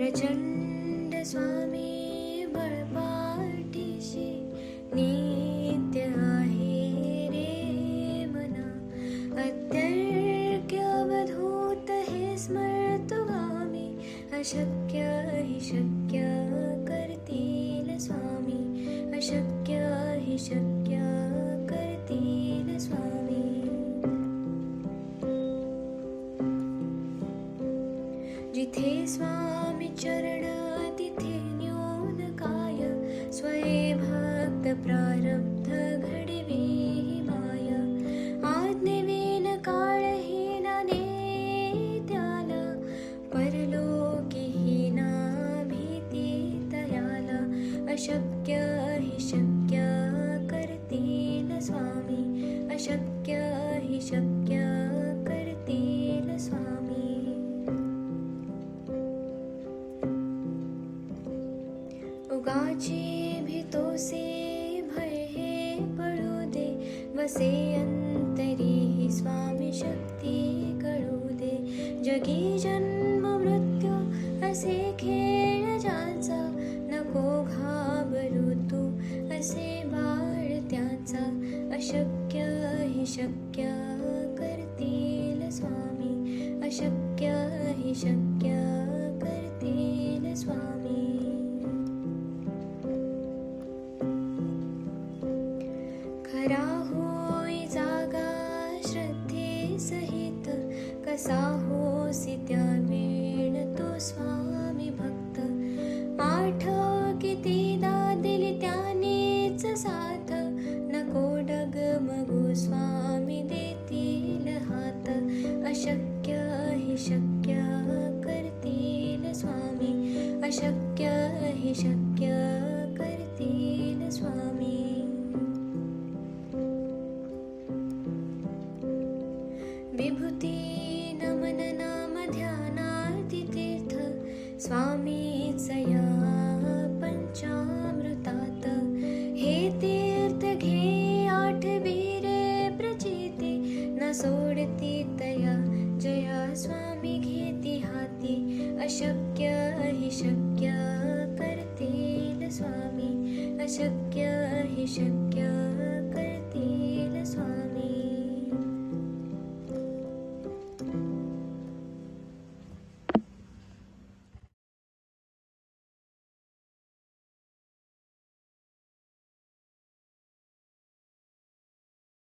प्रचंड स्वामी बळपाठीशी नित्य आहे रे मना. अत्यर्क्य अवधूत हे स्मर्तुगामी, अशक्य हि शक्य करतील स्वामी, अशक्य हि शक्य करतील स्वामी. जिथे स्वामी चरण तिथे न्यून काय, स्वये भक्त प्रारब्ध घडवी माय. आज्ञेविन काळहीना नेत्याला, परलोकीहीना भीती तयाला. अशक्य हि शक्य करतील स्वामी, अशक्य हि शक्य करतील स्वामी. उगाची भीतोसे भय हे पळू दे, वसे अंतरी ही स्वामी शक्ती कळू दे. जगी जन्म मृत्यू असे खेळ ज्याचा, नको घाबरू तू असे बाळ त्याचा. अशक्य हि शक्य करतील स्वामी, अशक्य हि शक्य करतील स्वामी. खरा होई जागा श्रद्धे सहित, कसा होसी त्या वेळ तो स्वामी भक्त. आठव कितीदा दिली त्यानेच साथ, नको डगमगू स्वामी देतील हात. अशक्य हि शक्य करतील स्वामी, अशक्य हि शक्य करतील स्वामी. विभूती नमन नाम ध्यानार्ती तीर्थ, स्वामीच या पंचामृतात. हे तीर्थ घे आठवीरे प्रचिती, न सोडती तया जया स्वामी घेती हाती. अशक्य हि शक्य करतील स्वामी, अशक्य हि शक्य